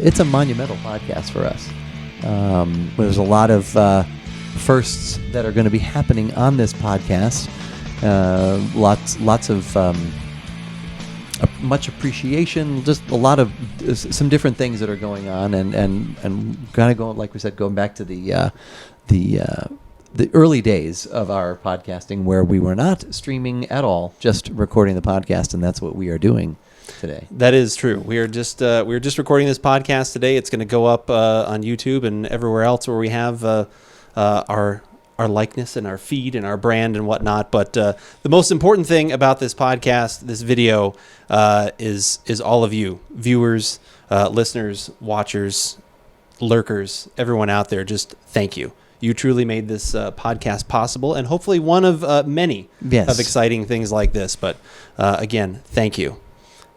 it's a monumental podcast for us. There's a lot of firsts that are going to be happening on this podcast. Lots of much appreciation, just a lot of some different things that are going on, and kind of going, like we said, going back to the early days of our podcasting, where we were not streaming at all, just recording the podcast, and that's what we are doing today. That is true. We are just recording this podcast today. It's going to go up on YouTube and everywhere else where we have our likeness and our feed and our brand and whatnot. But the most important thing about this podcast, this video, is all of you viewers, listeners, watchers, lurkers, everyone out there. Just thank you. You truly made this podcast possible, and hopefully one of many of exciting things like this. But again, thank you.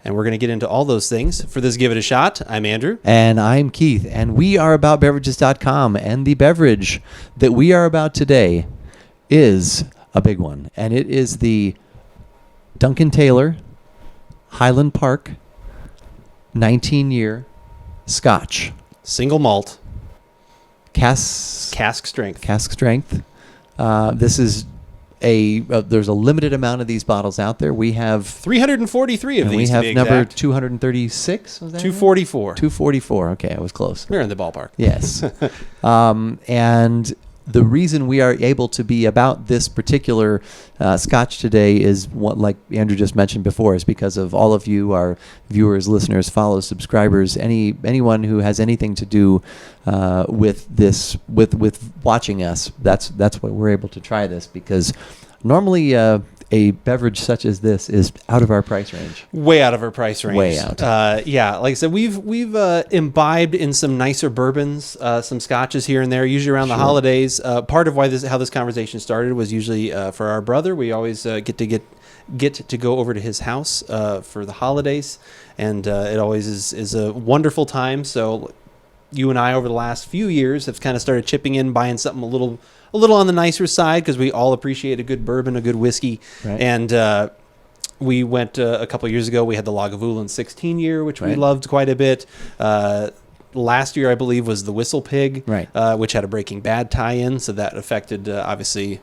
And we're going to get into all those things for this Give It a Shot. I'm Andrew. And I'm Keith. And we are AboutBeverages.com. And the beverage that we are about today is a big one. And it is the Duncan Taylor Highland Park 19-year Scotch. Single malt. Cask strength. This is there's a limited amount of these bottles out there. We have 343 of these. We have number 236. Was that 244. 244. Okay, I was close. We're in the ballpark. Yes. And the reason we are able to be about this particular Scotch today is what, like Andrew just mentioned before, is because of all of you, our viewers, listeners, follows, subscribers, anyone who has anything to do with this, with watching us. That's why we're able to try this, because normally a beverage such as this is out of our price range. Way out of our price range. Way out. Yeah, like I said, we've imbibed in some nicer bourbons, some scotches here and there, usually around the holidays. Part of how this conversation started was usually for our brother. We always get to go over to his house for the holidays, and it always is a wonderful time. So you and I, over the last few years, have kind of started chipping in, buying something a little on the nicer side, because we all appreciate a good bourbon, a good whiskey. Right. And we went a couple of years ago. We had the Lagavulin 16-year, which we loved quite a bit. Last year, I believe, was the Whistle Pig, which had a Breaking Bad tie-in, so that affected, obviously,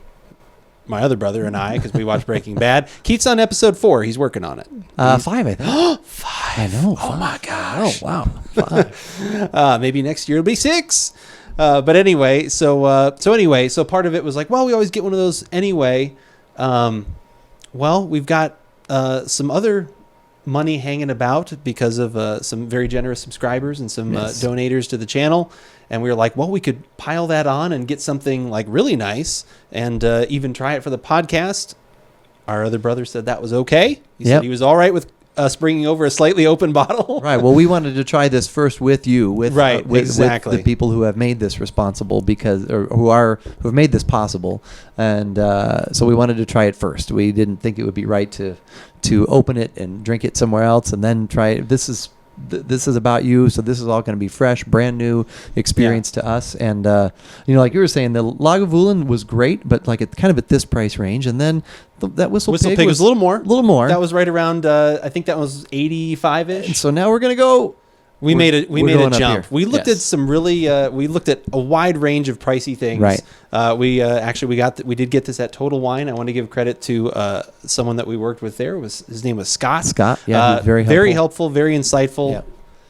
my other brother and I, because we watched Breaking Bad. Keith's on episode 4. He's working on it. 5, I think. 5. I know. 5. Oh, my gosh. Oh, wow. 5. Maybe next year it'll be 6. But anyway, so part of it was like, well, we always get one of those anyway. Well, we've got some other money hanging about because of some very generous subscribers and some donators to the channel. And we were like, well, we could pile that on and get something like really nice and even try it for the podcast. Our other brother said that was okay. He said he was all right with us bringing over a slightly open bottle. Right. Well, we wanted to try this first with you, with exactly. the people who have made this responsible, who have made this possible, and so we wanted to try it first. We didn't think it would be right to open it and drink it somewhere else and then try it. This is about you, so this is all going to be fresh, brand new experience to us. And like you were saying, the Lagavulin was great, but like kind of at this price range, and then that Whistle Pig was a little more. That was right around. I think that was 85-ish. And so now we're going to go. We made a jump. We looked at some really. We looked at a wide range of pricey things. Right. We did get this at Total Wine. I want to give credit to someone that we worked with there. His name was Scott. Scott. Yeah. Very helpful. Very insightful. Yeah.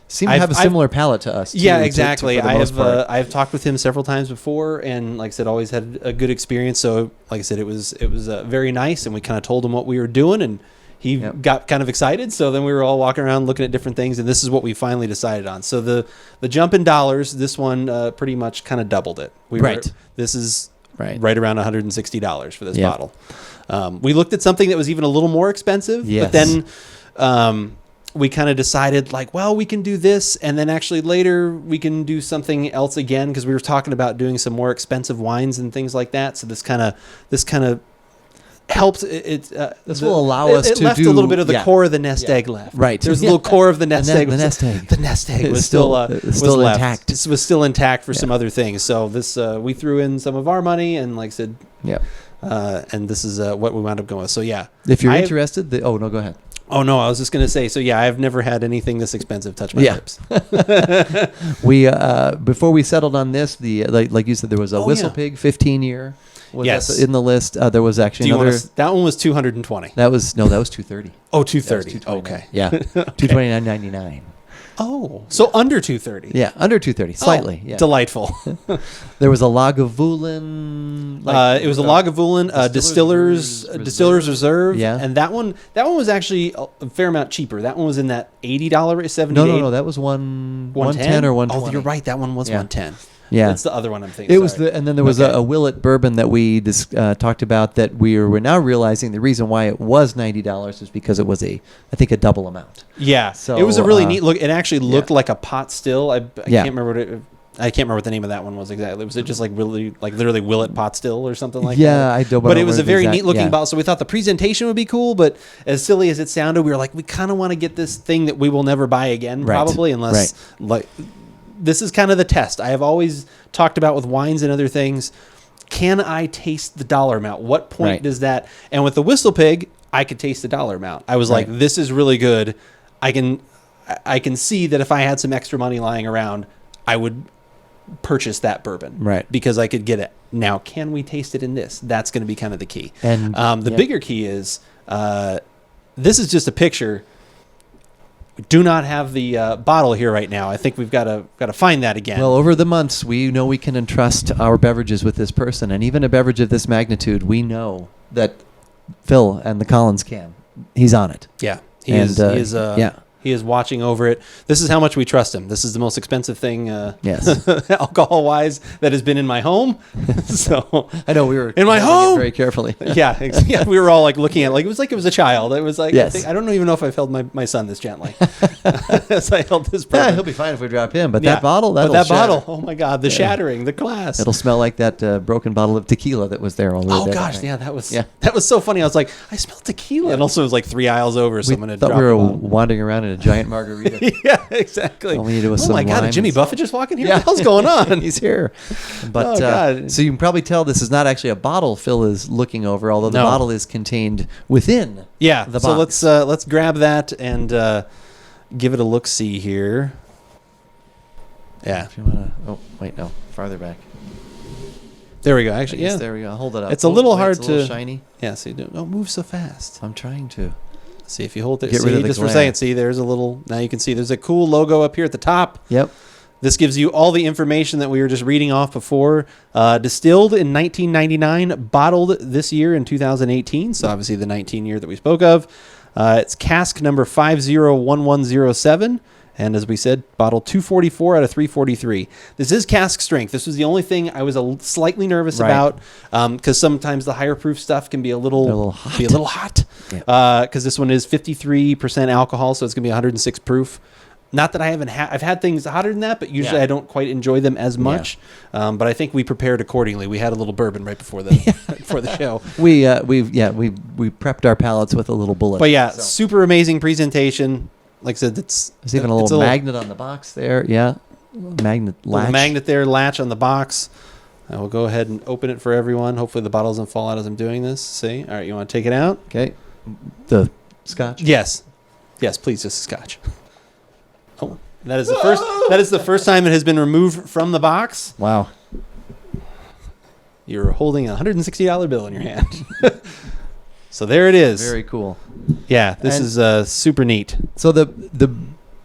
Seem to have a similar palate to us. Yeah, exactly. I've talked with him several times before, and like I said, always had a good experience. So, like I said, it was very nice, and we kind of told him what we were doing, and he got kind of excited. So then we were all walking around looking at different things, and this is what we finally decided on. So the jump in dollars, this one pretty much kind of doubled it. This is right around $160 for this bottle. We looked at something that was even a little more expensive, but then we kind of decided like, well, we can do this, and then actually later we can do something else again, because we were talking about doing some more expensive wines and things like that. So this kind of helped. This will allow us to left do a little bit of the core of the nest egg left. Right. There's a little core of the nest egg. The nest egg. The nest egg was still intact. It was still intact for some other things. So this we threw in some of our money, and like I said, and this is what we wound up going with. So yeah. If you're interested, go ahead. Oh no, I was just gonna say. So yeah, I've never had anything this expensive touch my lips. We before we settled on this, the like you said, there was a Whistle yeah. Pig 15-year. Yes. In the list. There was actually another. That one was 220. That was 230. Oh, 230. Okay. Yeah, 229.99. Oh, so under 230. Yeah, under 230, slightly. Oh, yeah. Delightful. There was a Lagavulin. It was a Lagavulin Distillers Reserve. Yeah, and that one was actually a fair amount cheaper. That one was in that $80 70. No, that was 110 or 120. Oh, you're right. That one was 110. Yeah, that's the other one I'm thinking. It was and then there was a Willet bourbon that we talked about that we're now realizing the reason why it was $90 is because it was I think a double amount. Yeah, so it was a really neat look. It actually looked like a pot still. I can't remember I can't remember what the name of that one was exactly. Was it just like really like literally Willet pot still or something like that? Yeah, I don't. But it was a very neat looking bottle. So we thought the presentation would be cool. But as silly as it sounded, we were like, we kind of want to get this thing that we will never buy again, probably unless like. This is kind of the test. I have always talked about with wines and other things. Can I taste the dollar amount? What point does that? And with the Whistle Pig, I could taste the dollar amount. I was like, this is really good. I can see that if I had some extra money lying around, I would purchase that bourbon, because I could get it. Now, can we taste it in this? That's going to be kind of the key. And the bigger key is this is just a picture. We do not have the bottle here right now. I think we've got to find that again. Well, over the months, we know we can entrust our beverages with this person, and even a beverage of this magnitude, we know that Phil and the Collins can. He's on it. Yeah, he is watching over it. This is how much we trust him. This is the most expensive thing, alcohol-wise, that has been in my home. So I know we were in my home very carefully. yeah, we were all like looking at it like it was a child. It was like I don't even know if I've held my son this gently as I held this bourbon. Yeah, he'll be fine if we drop him. But that bottle, bottle, oh my God, the shattering, the glass. It'll smell like that broken bottle of tequila that was there all the way. Oh gosh, that was so funny. I was like, I smell tequila, and also it was like 3 aisles over. Someone had dropped. We were wandering around in a giant margarita. Yeah, exactly. All we needed was some my God, lime did Jimmy Buffett just walk in here? What the hell's going on? He's here. But so you can probably tell this is not actually a bottle Phil is looking over, although the bottle is contained within the box. So let's grab that and give it a look-see here. Yeah. If you wanna, no, farther back. There we go. Actually, there we go. Hold it up. It's a little hard to. It's a little shiny. Yeah. So don't move so fast. I'm trying to. See if you hold it. Get rid of the just glare. for a second. See, there's a little. Now you can see there's a cool logo up here at the top. Yep. This gives you all the information that we were just reading off before. Distilled in 1999, bottled this year in 2018. So obviously the 19 year that we spoke of. It's cask number 501107. And as we said, bottle 244 out of 343. This is cask strength. This was the only thing I was slightly nervous about, because sometimes the higher proof stuff can be a little hot. Because this one is 53% alcohol, so it's going to be 106 proof. Not that I haven't I've had things hotter than that, but usually I don't quite enjoy them as much. But I think we prepared accordingly. We had a little bourbon right before the before the show. We prepped our palates with a little bullet. But super amazing presentation. Like I said, there's even a little magnet on the box there. Yeah, magnet latch. Little magnet there, latch on the box. I will go ahead and open it for everyone. Hopefully the bottle doesn't fall out as I'm doing this. See? All right, you want to take it out? Okay. The scotch? Yes, please, just scotch. Oh, that is the first. That is the first time it has been removed from the box. Wow. You're holding a $160 bill in your hand. So there it is. Very cool. Yeah, this is super neat. So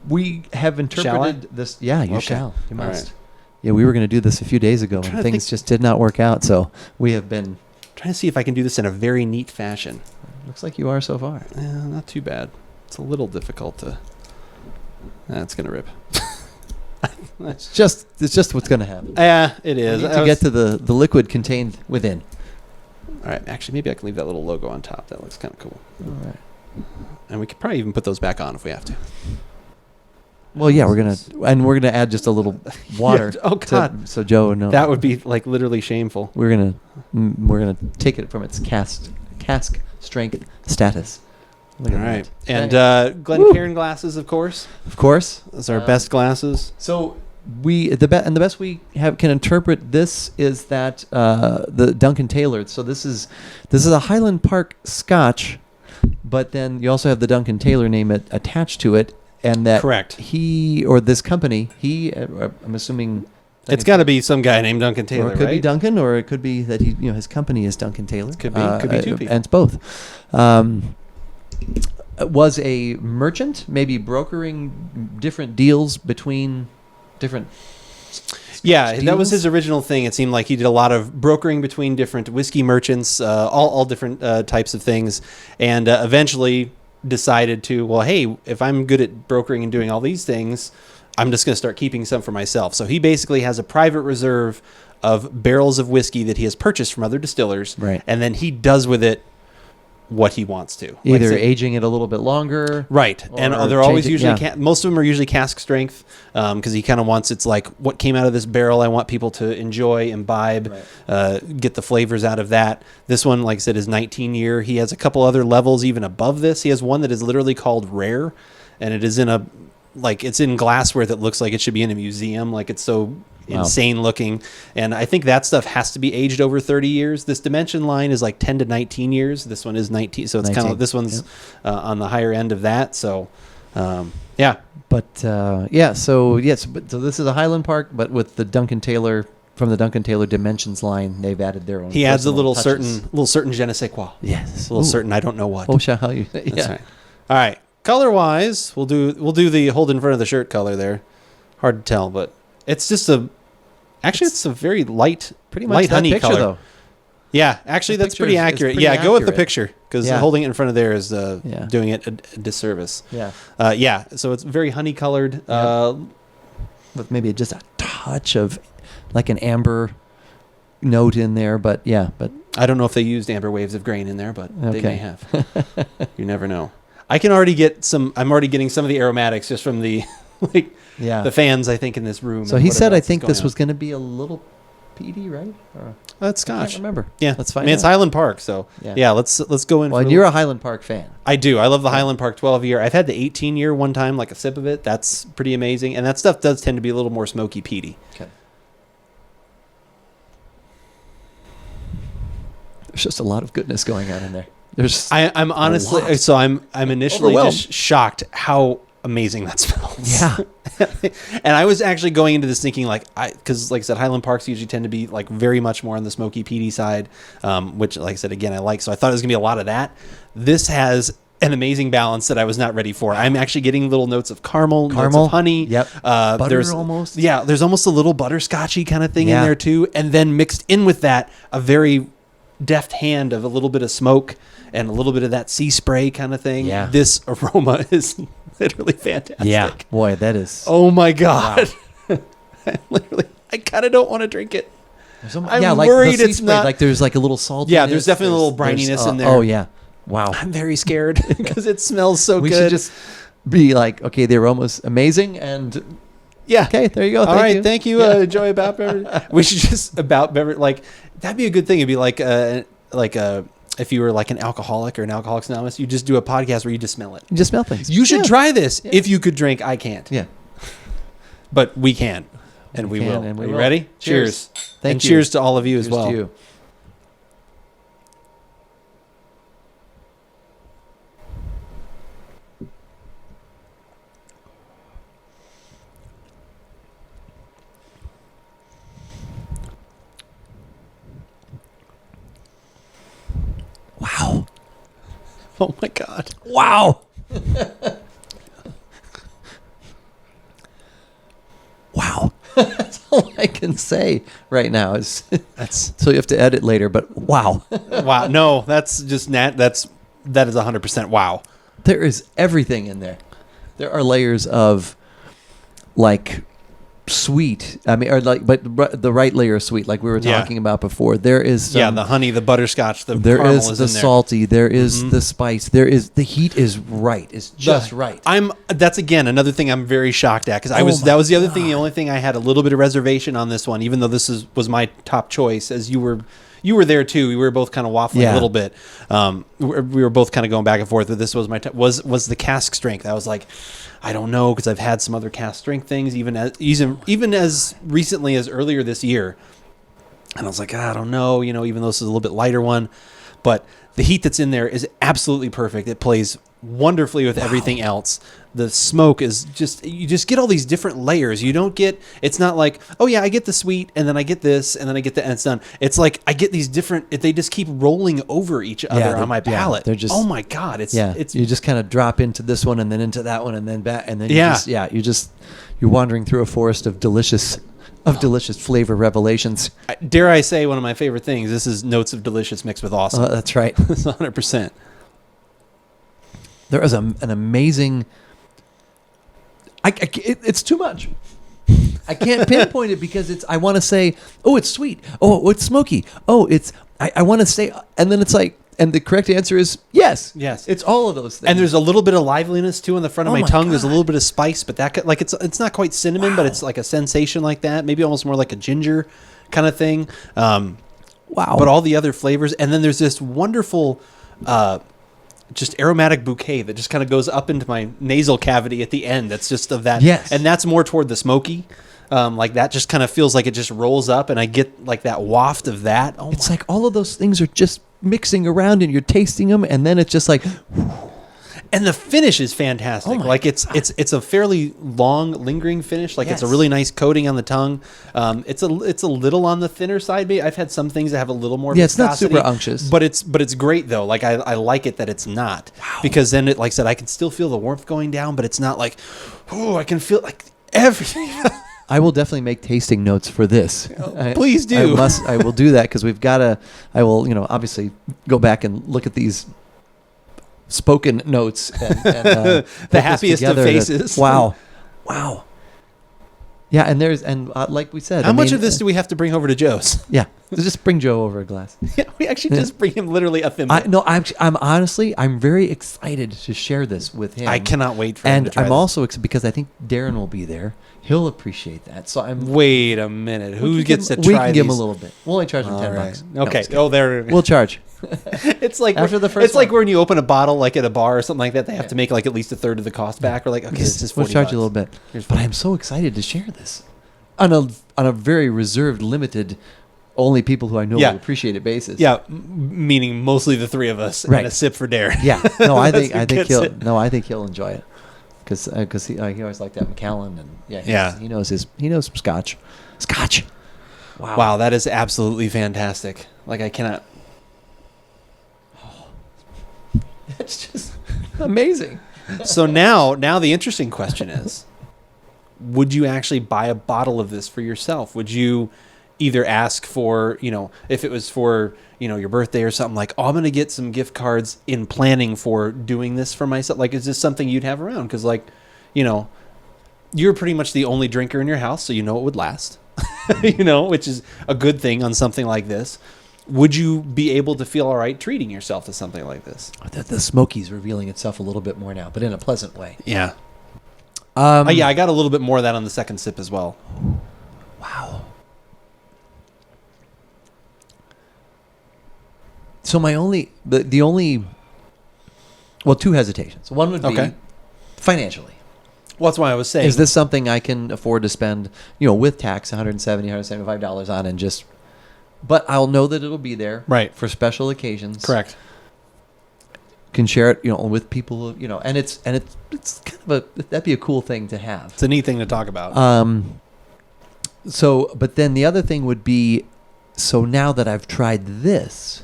we have interpreted this. Yeah, you shall. You must. Right. Yeah, we were going to do this a few days ago, and things just did not work out. So we have been trying to see if I can do this in a very neat fashion. Looks like you are so far. Yeah, not too bad. It's a little difficult to. It's going to rip. It's just what's going to happen. Yeah, it is. To get to the liquid contained within. All right, actually, maybe I can leave that little logo on top. That looks kind of cool. All right. And we could probably even put those back on if we have to. Well, yeah, we're gonna add just a little water. Oh God! So Joe, no, that would be like literally shameful. We're gonna take it from its cask strength status. All right, and Glencairn glasses, of course. Of course, those are our best glasses. So the best we can interpret this is that the Duncan tailored. So this is a Highland Park Scotch, but then you also have the Duncan Taylor name attached to it, and that Correct. he or this company, I'm assuming It's got to be some guy named Duncan Taylor, or it could be right? Duncan, or it could be that his company is Duncan Taylor. Could be two people. And it's both. Was a merchant, maybe brokering different deals between different. Yeah, deals? that was his original thing. It seemed like he did a lot of brokering between different whiskey merchants, all different types of things, and eventually decided to, well, hey, if I'm good at brokering and doing all these things, I'm just going to start keeping some for myself. So he basically has a private reserve of barrels of whiskey that he has purchased from other distillers, Right. and then he does with it what he wants to. Either Like, aging it a little bit longer. right. And or they're always change it- usually, yeah. most of them are usually cask strength, because he kind of wants, it's like, what came out of this barrel, I want people to enjoy, imbibe, get the flavors out of that. This one, like I said, is 19 year. He has a couple other levels even above this. He has one that is literally called rare, and it is in it's in glassware that looks like it should be in a museum. Like, it's so insane looking. And I think that stuff has to be aged over 30 years. This Dimension line is like 10 to 19 years. This one is 19. So it's kind of, this one's on the higher end of that. So, yeah. But so this is a Highland Park, but with the Duncan Taylor, from the Duncan Taylor Dimensions line, they've added their own. He adds a personal little touches. certain je ne sais quoi. Yes, A little Ooh. certain I don't know what. Oh, shall you? Yeah. That's right. All right. Color wise, we'll do the hold in front of the shirt color there. Hard to tell, but it's just it's a very light, Pretty much light that honey picture, color. though. Yeah, actually, The that's picture pretty is accurate. pretty Yeah, go with the accurate. picture, because Yeah. holding it in front of there is Yeah. doing it a disservice. Yeah, Yeah. So it's very honey colored. with maybe just a touch of like an amber note in there, but I don't know if they used amber waves of grain in there, but they Okay. may have. You never know. I'm already getting some of the aromatics just from the the fans, I think, in this room. So and he whatever said, I else is think going this on. was going to be a little peaty, right? Or, That's I can't Scotch. remember. Yeah, Let's I find mean, it's out. Highland Park, so Yeah. let's go in. Well, for and you're a Highland Park fan. I do. I love the Highland Park 12 year. I've had the 18 year one time, like a sip of it. That's pretty amazing, and that stuff does tend to be a little more smoky, peaty. Okay. There's just a lot of goodness going on in there. There's I'm honestly lot. so I'm initially Overwhelmed. just shocked how amazing that smells. Yeah. And I was actually going into this thinking because like I said, Highland Parks usually tend to be like very much more on the smoky peaty side, which like I said, again, I like. So I thought it was gonna be a lot of that. This has an amazing balance that I was not ready for. I'm actually getting little notes of caramel, notes of honey. Yep. Butter There's almost. Yeah, there's almost a little butterscotchy kind of thing in Yeah. there too. And then mixed in with that, a very deft hand of a little bit of smoke and a little bit of that sea spray kind of thing. Yeah. This aroma is literally fantastic. Yeah. Boy, that is. Oh my God. I kind of don't want to drink it. I'm like worried the sea it's spray, not. like there's like a little saltiness. Yeah, there's definitely a little brininess in there. Oh yeah. Wow. I'm very scared because it smells so We good. should just be like, okay, they were almost amazing, and yeah. okay, there you go. All right, thank you. Yeah. Enjoy About Beverage. We should just About Beverage. Like that'd be a good thing. It'd be like if you were like an alcoholic or an Alcoholics Anonymous, you just do a podcast where you just smell it. You just smell things. You should Yeah. try this. If you could drink, I can't. Yeah. But we can. And we can, will. and we Are you will. ready? Cheers. Thank and you. cheers to all of you as Cheers well. to you. Wow. Oh my God. Wow. Wow. That's all I can say right now. Is That's so you have to edit later, but wow. wow. No, that's just that is 100% wow. There is everything in there. There are layers of like sweet. I mean, or like, but the right layer of sweet, like we were Yeah. talking about before. There is some, The honey, the butterscotch, the there caramel is is the in there. salty. There is Mhm. the spice. There is the heat is right. It's just right. That's again another thing I'm very shocked at because that was the other thing. The only thing I had a little bit of reservation on this one, even though this was my top choice, as you were there too. We were both kind of waffling Yeah. a little bit. We were both kind of going back and forth. But this was was the cask strength. I was like, I don't know, because I've had some other cask strength things even as recently as earlier this year, and I was like, I don't know, even though this is a little bit lighter one, but The heat that's in there is absolutely perfect. It plays wonderfully with everything else. The smoke is you just get all these different layers. You don't get, it's not like, oh yeah, I get the sweet and then I get this and then I get that and it's done. It's like I get these different, they just keep rolling over each other on my palate. They're just, oh my God. It's you just kind of drop into this one and then into that one and then back. And then you're wandering through a forest of delicious flavor revelations. Dare I say one of my favorite things, this is notes of delicious mixed with awesome. That's right. It's 100%. There is an amazing, it's too much. I can't pinpoint it because I want to say, oh, it's sweet. Oh, it's smoky. Oh, I want to say, and then it's like, and the correct answer is yes. Yes. It's all of those things. And there's a little bit of liveliness too on the front of my tongue. God. There's a little bit of spice, but it's not quite cinnamon, but it's like a sensation like that. Maybe almost more like a ginger kind of thing. Wow. But all the other flavors. And then there's this wonderful, just aromatic bouquet that just kind of goes up into my nasal cavity at the end. That's just of that. Yes. And that's more toward the smoky. Like that just kind of feels like it just rolls up and I get like that waft of that. Oh, it's like all of those things are just mixing around and you're tasting them and then it's just like, and the finish is fantastic. Oh my like it's a fairly long lingering finish. Like it's a really nice coating on the tongue. It's a little on the thinner side. Maybe I've had some things that have a little more it's not viscosity, super unctuous. but it's great though. Like I like it that it's not, because then it, like I said, I can still feel the warmth going down, but it's not like, oh, I can feel like everything. I will definitely make tasting notes for this. Please do. I will do that because I will, obviously go back and look at these spoken notes and the happiest of faces. Wow. Yeah, and like we said, how much of this do we have to bring over to Joe's? Yeah, just bring Joe over a glass. Yeah, we actually just bring him literally a thimble. I'm very excited to share this with him. I cannot wait for him to try I'm this. also excited because I think Darren will be there. He'll appreciate that. So Wait a minute. Who gets to try these? We can give him a these? little bit. We'll only charge him $10. No, Okay. just kidding. There. We'll charge. It's like After the first It's like one. when you open a bottle, like at a bar or something like that. They have to make like at least a third of the cost back. Or like, okay, it's just $40. We'll charge you a little bit. Here's But $40. I'm so excited to share this on a very reserved, limited, only people who I know will appreciate it basis. Yeah, meaning mostly the three of us, Right. and a sip for Darren. Yeah. No, I think gets he'll. it. No, I think he'll enjoy it because he always liked that Macallan and he knows some Scotch. Scotch. Wow, that is absolutely fantastic. Like I cannot. It's just amazing. So now the interesting question is, would you actually buy a bottle of this for yourself? Would you either ask for, if it was for, your birthday or something, like, oh, I'm going to get some gift cards in planning for doing this for myself. Like, is this something you'd have around? Because, like, you're pretty much the only drinker in your house, so it would last, which is a good thing on something like this. Would you be able to feel all right treating yourself to something like this? The smoky's revealing itself a little bit more now, but in a pleasant way. Yeah. I got a little bit more of that on the second sip as well. Wow. So my only, two hesitations. One would be financially. Well, that's why I was saying. Is this something I can afford to spend, with tax, $170, $175 on and just, but I'll know that it'll be there for special occasions. Correct. Can share it, with people, and it's kind of that'd be a cool thing to have. It's a neat thing to talk about. But then the other thing would be, so now that I've tried this,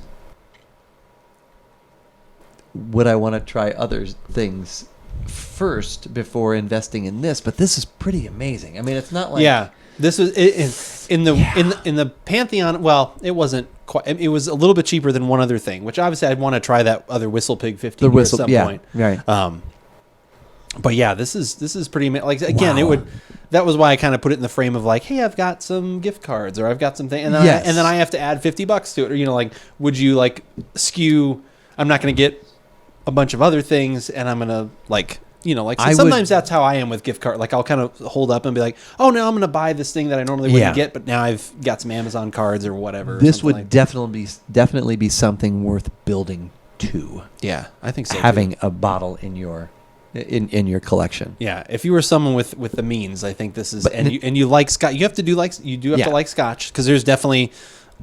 would I want to try other things first before investing in this? But this is pretty amazing. I mean, it's not like this was in the Pantheon. Well, it wasn't quite. It was a little bit cheaper than one other thing, which obviously I'd want to try that other Whistle Pig 15 at some point. Right. But yeah, this is pretty amazing. Like again, that was why I kind of put it in the frame of like, hey, I've got some gift cards or I've got something, and then I have to add $50 to it, or like, would you like skew? I'm not going to get a bunch of other things, and I'm gonna sometimes that's how I am with gift card. Like I'll kind of hold up and be like, oh no, I'm gonna buy this thing that I normally wouldn't get, but now I've got some Amazon cards or whatever. This would definitely be something worth building to. Yeah, I think so. Having a bottle in your collection. Yeah, if you were someone with the means, I think this is, and you like Scotch. You have to do to like Scotch, because there's definitely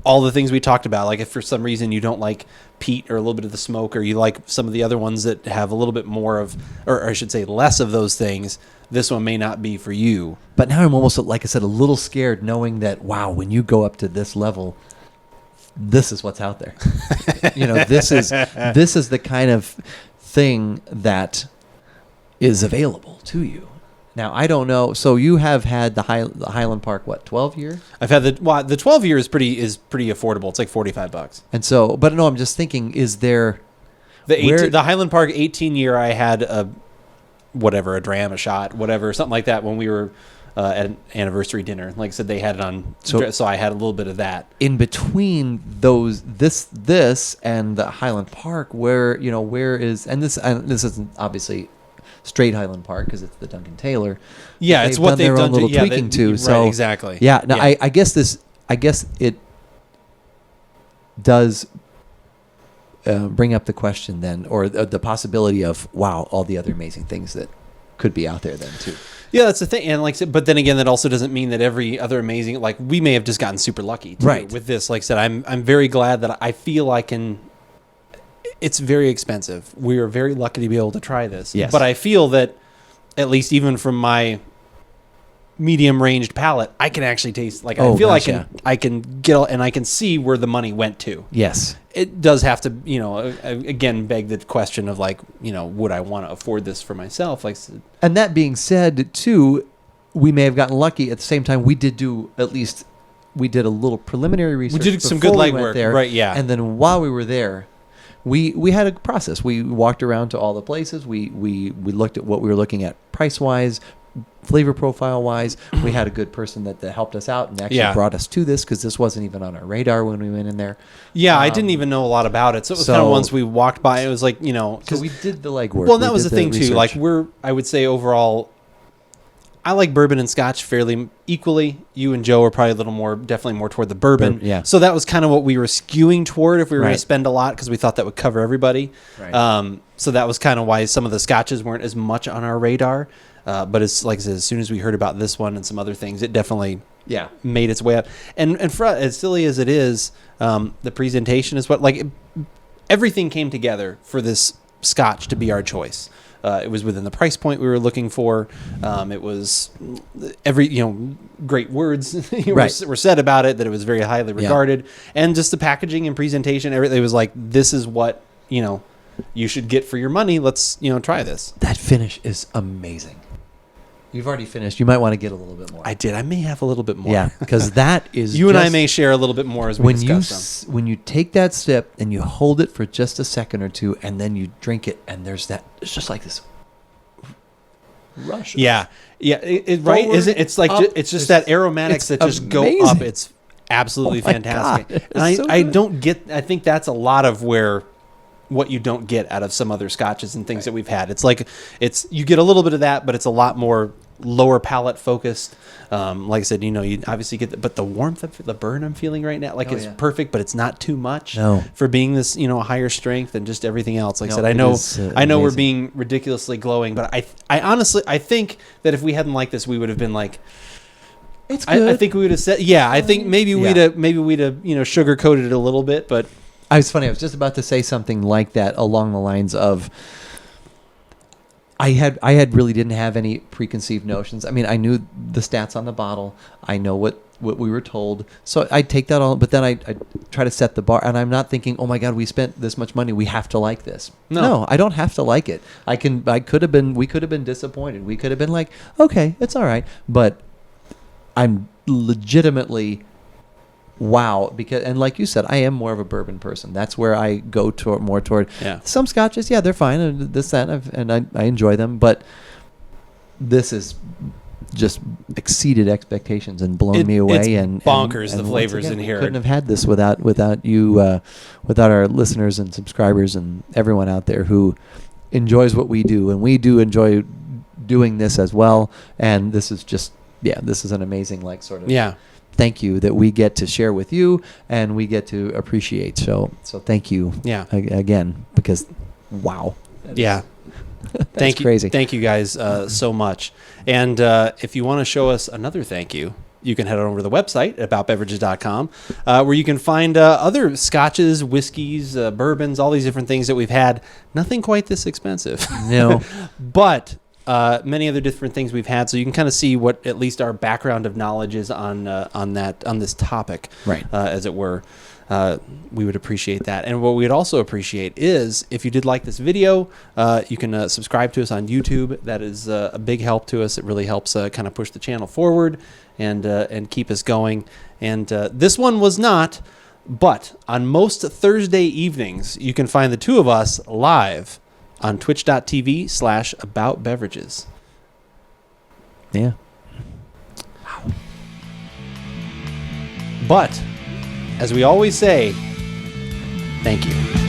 all the things we talked about. Like if for some reason you don't like peat or a little bit of the smoke, or you like some of the other ones that have a little bit more of, or I should say less of those things, this one may not be for you. But now I'm almost, like I said, a little scared knowing that, wow, when you go up to this level, this is what's out there. This is the kind of thing that is available to you. Now, I don't know. So you have had the Highland Park, 12 years? I've had the 12 year is pretty affordable. It's like $45. And so, but no, I'm just thinking, is there the Highland Park 18 year? I had a dram, a shot, whatever, something like that when we were at an anniversary dinner. Like I said, they had it on, so I had a little bit of that. In between those, this and the Highland Park, where is, and this isn't obviously straight Highland Park because it's the Duncan Taylor. Yeah, it's what they've done. Little tweaking too. Right, so exactly. Yeah. Now I guess it does bring up the question then, or the possibility of, wow, all the other amazing things that could be out there then too. Yeah, that's the thing. And like I said, but then again, that also doesn't mean that every other amazing, like we may have just gotten super lucky too, right, with this. Like I said, I'm very glad that I feel I can. It's very expensive. We are very lucky to be able to try this. Yes. But I feel that, at least even from my medium-ranged palate, I can actually taste. Like I feel I can get, and I can see where the money went to. Yes. It does have to, again, beg the question of like, would I want to afford this for myself? Like, and that being said, too, we may have gotten lucky. At the same time, we did a little preliminary research. We did some good legwork there, right? Yeah. And then while we were there, we had a process. We walked around to all the places. We looked at what we were looking at price wise, flavor profile wise. We had a good person that helped us out and actually brought us to this, because this wasn't even on our radar when we went in there. Yeah, I didn't even know a lot about it. So it was kind of once we walked by, it was like, so we did the legwork. Well, that was the thing too. Like I would say overall, I like bourbon and scotch fairly equally. You and Joe are probably definitely more toward the bourbon. Yeah. So that was kind of what we were skewing toward if we were going to spend a lot, because we thought that would cover everybody. Right. So that was kind of why some of the scotches weren't as much on our radar. But it's like I said, as soon as we heard about this one and some other things, it definitely made its way up. And for as silly as it is, the presentation is everything came together for this scotch to be our choice. It was within the price point we were looking for. It was great words were said about it, that it was very highly regarded, and just the packaging and presentation, everything was like, this is what you should get for your money. Let's try this. That finish is amazing. You've already finished. You might want to get a little bit more. I did. I may have a little bit more. Yeah, because that is you and I may share a little bit more as we discuss them. When you take that sip and you hold it for just a second or two, and then you drink it, and it's just like this rush. Yeah, right. Isn't it's like it's just that aromatics that just go up. It's absolutely fantastic. And I don't get. I think that's a lot of what you don't get out of some other scotches and things that we've had. It's like you get a little bit of that, but it's a lot more lower palate focused. Like I said, you obviously get but the warmth of the burn I'm feeling right now, it's perfect, but it's not too much for being this, higher strength and just everything else. Like I said, I know we're being ridiculously glowing, but I honestly, I think that if we hadn't liked this, we would have been like, it's good. I think we would have said, I think maybe we'd have, sugar coated it a little bit, but I was just about to say something like that along the lines of, I had really didn't have any preconceived notions. I mean, I knew the stats on the bottle. I know what we were told. So I take that all, but then I try to set the bar, and I'm not thinking, oh my God, we spent this much money, we have to like this. No, I don't have to like it. we could have been disappointed. We could have been like, okay, it's all right. But I'm legitimately wow, because, and like you said, I am more of a bourbon person. That's where I go more toward. Some scotches, they're fine, and this, that, and I enjoy them, but this is just exceeded expectations and blown me away. It's bonkers, the flavors in here. Couldn't have had this without you, without our listeners and subscribers and everyone out there who enjoys what we do, and we do enjoy doing this as well. And this is just, this is an amazing thank you that we get to share with you and we get to appreciate. So thank you again, because wow. Thank you. Crazy. Thank you guys so much. And if you want to show us another thank you, you can head on over to the website at AboutBeverages.com, where you can find other scotches, whiskeys, bourbons, all these different things that we've had. Nothing quite this expensive. No. But many other different things we've had, so you can kind of see what at least our background of knowledge is on this topic, Right. As it were. We would appreciate that. And what we'd also appreciate is if you did like this video, you can subscribe to us on YouTube. That is a big help to us. It really helps kind of push the channel forward and keep us going. And this one was not, but on most Thursday evenings, you can find the two of us live on twitch.tv/AboutBeverages. Yeah. But as we always say, thank you.